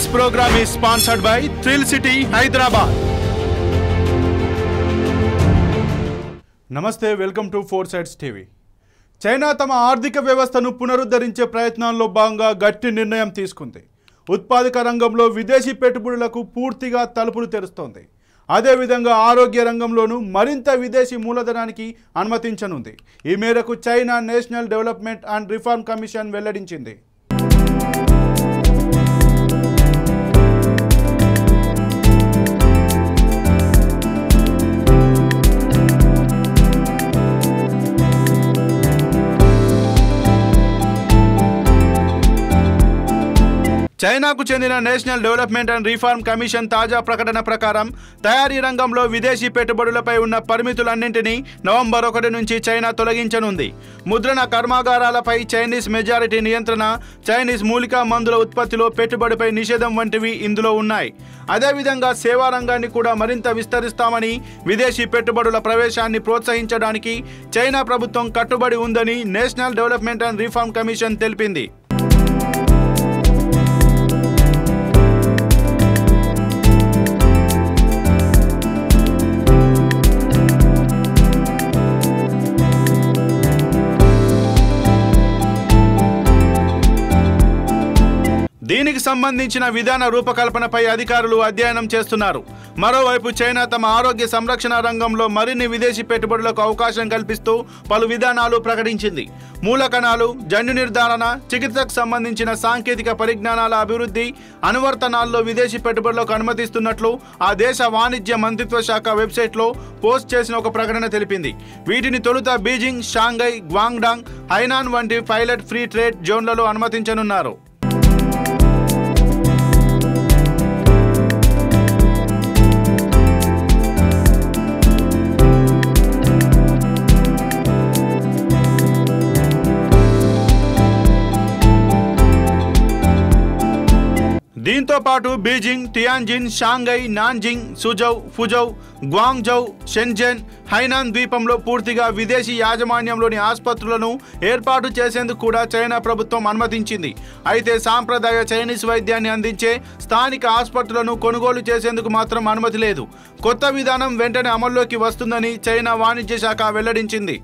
This program is sponsored by Thrill City, Hyderabad. Namaste, welcome to Four Sides TV. China తమ ఆర్థిక వ్యవస్థను పునరుద్ధరించే ప్రయత్నాల్లో భాగంగా గట్టి నిర్ణయం తీసుకుంది. ఉత్పాదక రంగంలో విదేశీ పెట్టుబడులకు పూర్తిగా తలుపులు తెరుస్తోంది. అదేవిధంగా ఆరోగ్య రంగంలోనూ మరింత విదేశీ మూలధనానికి అనుమతించనుంది. ఈ మేరకు China national development and reform commission వెల్లడించింది. చైనాకు చెందిన national development and reform commission తాజా ప్రకటన ప్రకారం తయారీ రంగంలో విదేశీ పెట్టుబడులపై ఉన్న పరిమితులన్నింటినీ నవంబర్ 1 నుంచి చైనా తొలగించనుంది. ముద్రణ కర్మాగారాలపై చైనీస్ మెజారిటీ నియంత్రణ, చైనీస్ మూలికా మందుల ఉత్పత్తిలో పెట్టుబడిపై నిషేధం వంటివి ఇందులో ఉన్నాయి. అదేవిధంగా సేవా రంగాన్ని కూడా మరింత విస్తరిస్తామని, విదేశీ పెట్టుబడుల ప్రవేశాన్ని ప్రోత్సహించడానికి చైనా ప్రభుత్వం కట్టుబడి ఉందని national development and reform commission తెలిపింది. దీనికి సంబంధించిన విధాన రూపకల్పనపై అధికారులు అధ్యయనం చేస్తున్నారు. మరోవైపు చైనా తమ ఆరోగ్య సంరక్షణ రంగంలో మరిన్ని విదేశీ పెట్టుబడులకు అవకాశం కల్పిస్తూ పలు విధానాలు ప్రకటించింది. మూలకణాలు, జన్యు నిర్ధారణ, చికిత్సకు సంబంధించిన సాంకేతిక పరిజ్ఞానాల అభివృద్ధి, అనువర్తనాల్లో విదేశీ పెట్టుబడులకు అనుమతిస్తున్నట్లు ఆ దేశ వాణిజ్య మంత్రిత్వ శాఖ వెబ్సైట్లో పోస్ట్ చేసిన ఒక ప్రకటన తెలిపింది. వీటిని తొలుత బీజింగ్, షాంఘై, గ్వాంగ్డాంగ్, హైనాన్ వంటి పైలట్ ఫ్రీ ట్రేడ్ జోన్లలో అనుమతించనున్నారు. దీంతో పాటు Beijing, Tianjin, Shanghai, Nanjing, Suzhou, Fuzhou, Guangzhou, Shenzhen, Hainan ద్వీపంలో పూర్తిగా విదేశీ యాజమాన్యంలోని ఆసుపత్రులను ఏర్పాటు చేసేందుకు కూడా చైనా ప్రభుత్వం అనుమతించింది. అయితే సాంప్రదాయ చైనీస్ వైద్యాన్ని అందించే స్థానిక ఆసుపత్రులను కొనుగోలు చేసేందుకు మాత్రం అనుమతి లేదు. కొత్త విధానం వెంటనే అమల్లోకి వస్తుందని చైనా వాణిజ్య శాఖ వెల్లడించింది.